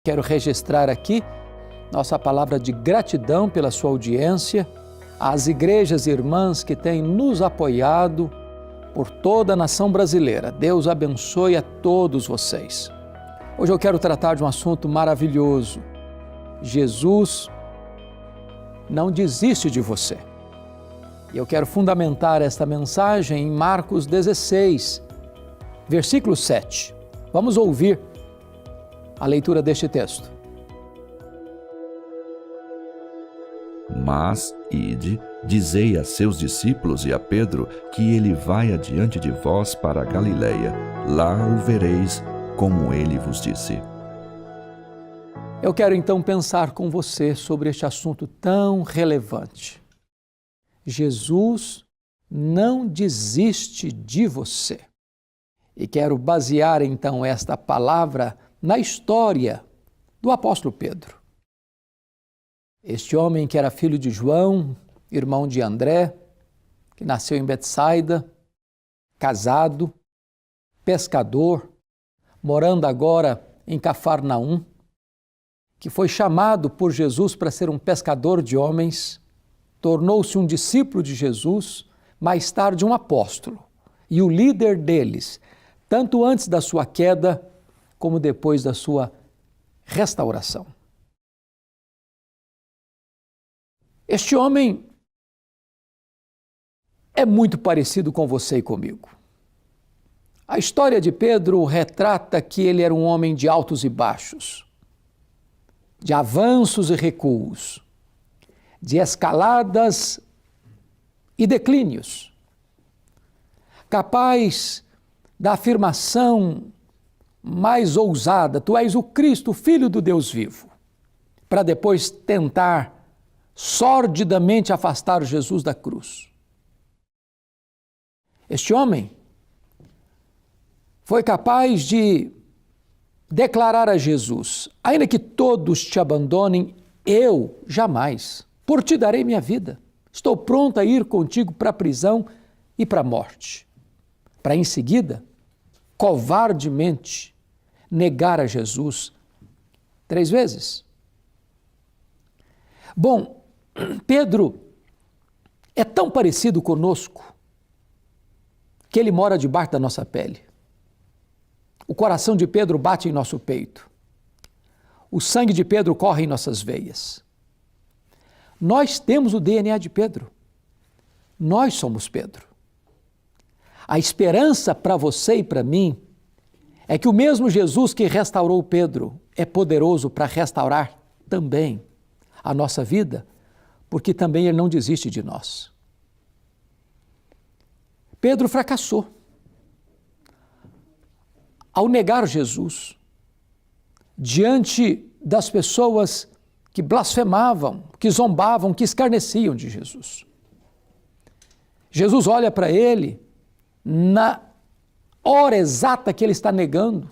Quero registrar aqui nossa palavra de gratidão pela sua audiência, às igrejas irmãs que têm nos apoiado por toda a nação brasileira. Deus abençoe a todos vocês. Hoje eu quero tratar de um assunto maravilhoso. Jesus não desiste de você. E eu quero fundamentar esta mensagem em Marcos 16, versículo 7. Vamos ouvir a leitura deste texto. Mas, ide, dizei a seus discípulos e a Pedro que ele vai adiante de vós para a Galileia. Lá o vereis, como ele vos disse. Eu quero então pensar com você sobre este assunto tão relevante. Jesus não desiste de você. E quero basear então esta palavra na história do apóstolo Pedro. Este homem que era filho de João, irmão de André, que nasceu em Betsaida, casado, pescador, morando agora em Cafarnaum, que foi chamado por Jesus para ser um pescador de homens, tornou-se um discípulo de Jesus, mais tarde um apóstolo, e o líder deles, tanto antes da sua queda, como depois da sua restauração. Este homem é muito parecido com você e comigo. A história de Pedro retrata que ele era um homem de altos e baixos, de avanços e recuos, de escaladas e declínios, capaz da afirmação mais ousada: tu és o Cristo, o Filho do Deus vivo, para depois tentar sordidamente afastar Jesus da cruz. Este homem foi capaz de declarar a Jesus: ainda que todos te abandonem, eu jamais, por ti darei minha vida. Estou pronto a ir contigo para a prisão e para a morte. Para em seguida, covardemente, negar a Jesus 3 vezes. Bom, Pedro é tão parecido conosco que ele mora debaixo da nossa pele. O coração de Pedro bate em nosso peito. O sangue de Pedro corre em nossas veias. Nós temos o DNA de Pedro. Nós somos Pedro. A esperança para você e para mim é que o mesmo Jesus que restaurou Pedro é poderoso para restaurar também a nossa vida, porque também ele não desiste de nós. Pedro fracassou ao negar Jesus diante das pessoas que blasfemavam, que zombavam, que escarneciam de Jesus. Jesus olha para ele na hora exata que ele está negando.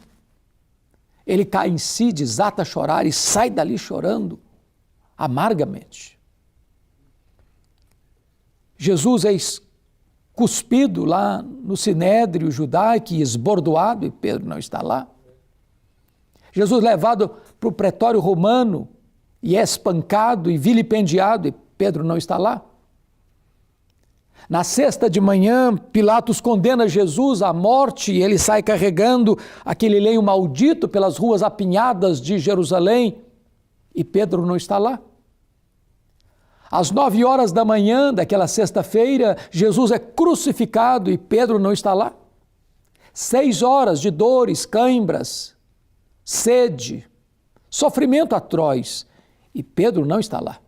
Ele cai em si, desata a chorar e sai dali chorando amargamente. Jesus é cuspido lá no sinédrio judaico e esbordoado, e Pedro não está lá. Jesus levado para o pretório romano e é espancado e vilipendiado, e Pedro não está lá. Na sexta de manhã, Pilatos condena Jesus à morte e ele sai carregando aquele lenho maldito pelas ruas apinhadas de Jerusalém, e Pedro não está lá. Às 9 horas da manhã daquela sexta-feira, Jesus é crucificado e Pedro não está lá. 6 horas de dores, cãibras, sede, sofrimento atroz, e Pedro não está lá.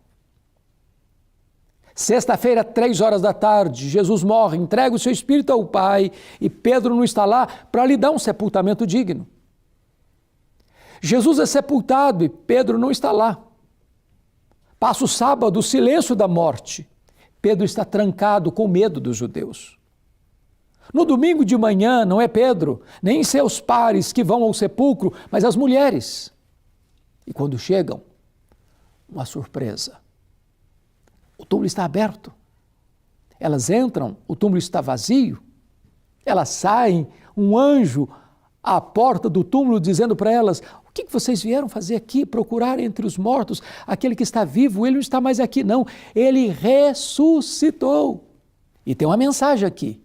Sexta-feira, 3 horas da tarde, Jesus morre, entrega o seu espírito ao Pai e Pedro não está lá para lhe dar um sepultamento digno. Jesus é sepultado e Pedro não está lá. Passa o sábado, o silêncio da morte. Pedro está trancado com medo dos judeus. No domingo de manhã, não é Pedro, nem seus pares que vão ao sepulcro, mas as mulheres. E quando chegam, uma surpresa. O túmulo está aberto. Elas entram, o túmulo está vazio. Elas saem, um anjo à porta do túmulo, dizendo para elas: o que vocês vieram fazer aqui? Procurar entre os mortos aquele que está vivo? Ele não está mais aqui, não. Ele ressuscitou. E tem uma mensagem aqui.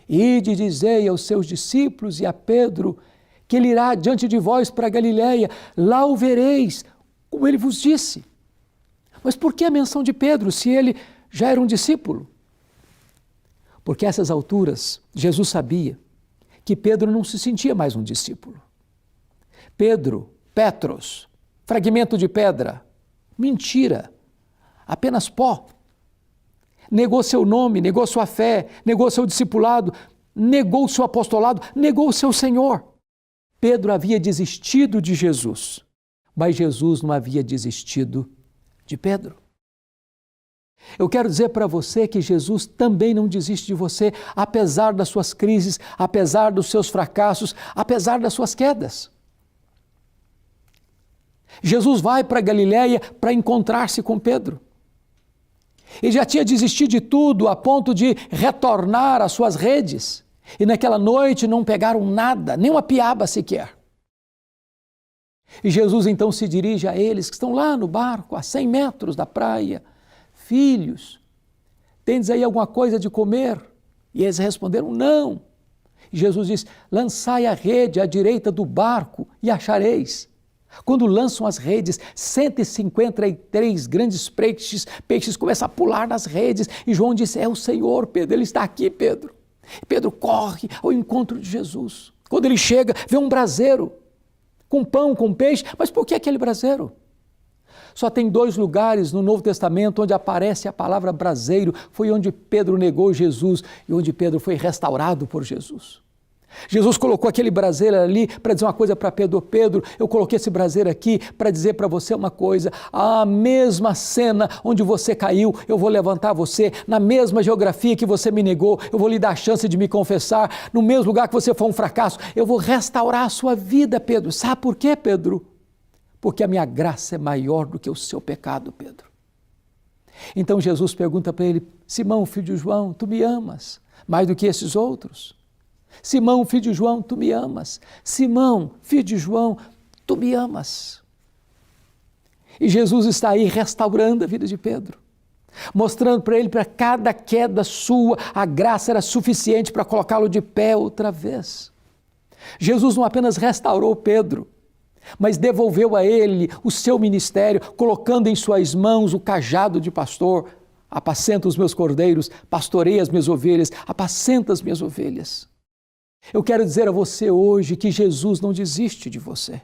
Ide, dizei aos seus discípulos e a Pedro que ele irá diante de vós para Galiléia, lá o vereis, como ele vos disse. Mas por que a menção de Pedro, se ele já era um discípulo? Porque a essas alturas, Jesus sabia que Pedro não se sentia mais um discípulo. Pedro, Petros, fragmento de pedra, mentira, apenas pó. Negou seu nome, negou sua fé, negou seu discipulado, negou seu apostolado, negou seu Senhor. Pedro havia desistido de Jesus, mas Jesus não havia desistido de Pedro. Eu quero dizer para você que Jesus também não desiste de você, apesar das suas crises, apesar dos seus fracassos, apesar das suas quedas. Jesus vai para Galiléia para encontrar-se com Pedro. Ele já tinha desistido de tudo a ponto de retornar às suas redes. E naquela noite não pegaram nada, nem uma piaba sequer. E Jesus então se dirige a eles que estão lá no barco, a 100 metros da praia. Filhos, tendes aí alguma coisa de comer? E eles responderam: não. E Jesus diz: lançai a rede à direita do barco e achareis. Quando lançam as redes, 153 grandes peixes começam a pular nas redes. E João disse: é o Senhor, Pedro, ele está aqui, Pedro. E Pedro corre ao encontro de Jesus. Quando ele chega, vê um braseiro com pão, com peixe. Mas por que aquele braseiro? Só tem 2 lugares no Novo Testamento onde aparece a palavra braseiro. Foi onde Pedro negou Jesus e onde Pedro foi restaurado por Jesus. Jesus colocou aquele braseiro ali para dizer uma coisa para Pedro: Pedro, eu coloquei esse braseiro aqui para dizer para você uma coisa. A mesma cena onde você caiu, eu vou levantar você. Na mesma geografia que você me negou, eu vou lhe dar a chance de me confessar. No mesmo lugar que você foi um fracasso, eu vou restaurar a sua vida, Pedro. Sabe por quê, Pedro? Porque a minha graça é maior do que o seu pecado, Pedro. Então Jesus pergunta para ele: Simão, filho de João, tu me amas mais do que esses outros? Simão, filho de João, tu me amas. Simão, filho de João, tu me amas. E Jesus está aí restaurando a vida de Pedro, mostrando para ele, para cada queda sua, a graça era suficiente para colocá-lo de pé outra vez. Jesus não apenas restaurou Pedro, mas devolveu a ele o seu ministério, colocando em suas mãos o cajado de pastor. Apacenta os meus cordeiros, pastoreia as minhas ovelhas, apacenta as minhas ovelhas. Eu quero dizer a você hoje que Jesus não desiste de você.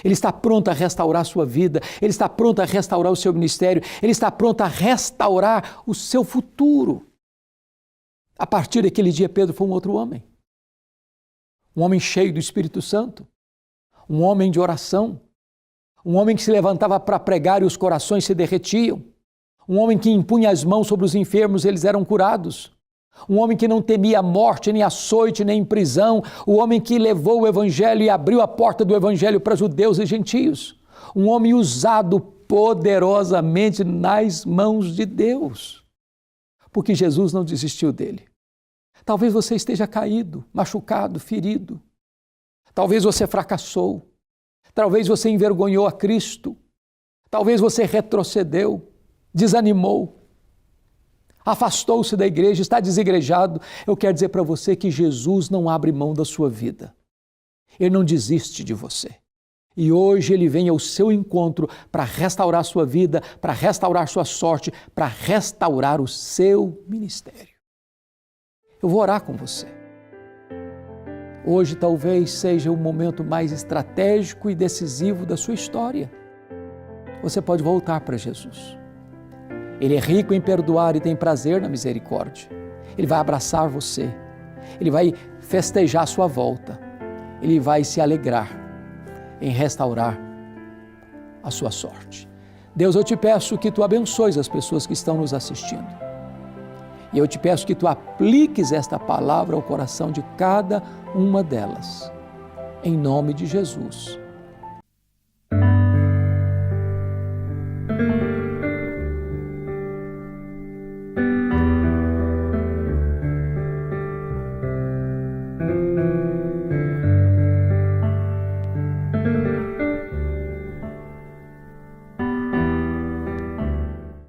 Ele está pronto a restaurar a sua vida, Ele está pronto a restaurar o seu ministério, Ele está pronto a restaurar o seu futuro. A partir daquele dia, Pedro foi um outro homem. Um homem cheio do Espírito Santo, um homem de oração, um homem que se levantava para pregar e os corações se derretiam, um homem que impunha as mãos sobre os enfermos e eles eram curados. Um homem que não temia a morte, nem açoite, nem prisão. O homem que levou o Evangelho e abriu a porta do Evangelho para judeus e gentios. Um homem usado poderosamente nas mãos de Deus. Porque Jesus não desistiu dele. Talvez você esteja caído, machucado, ferido. Talvez você fracassou. Talvez você envergonhou a Cristo. Talvez você retrocedeu, desanimou. Afastou-se da igreja, está desigrejado. Eu quero dizer para você que Jesus não abre mão da sua vida. Ele não desiste de você. E hoje Ele vem ao seu encontro para restaurar a sua vida, para restaurar a sua sorte, para restaurar o seu ministério. Eu vou orar com você. Hoje talvez seja o momento mais estratégico e decisivo da sua história. Você pode voltar para Jesus. Ele é rico em perdoar e tem prazer na misericórdia. Ele vai abraçar você. Ele vai festejar a sua volta. Ele vai se alegrar em restaurar a sua sorte. Deus, eu te peço que Tu abençoes as pessoas que estão nos assistindo. E eu te peço que Tu apliques esta palavra ao coração de cada uma delas. Em nome de Jesus.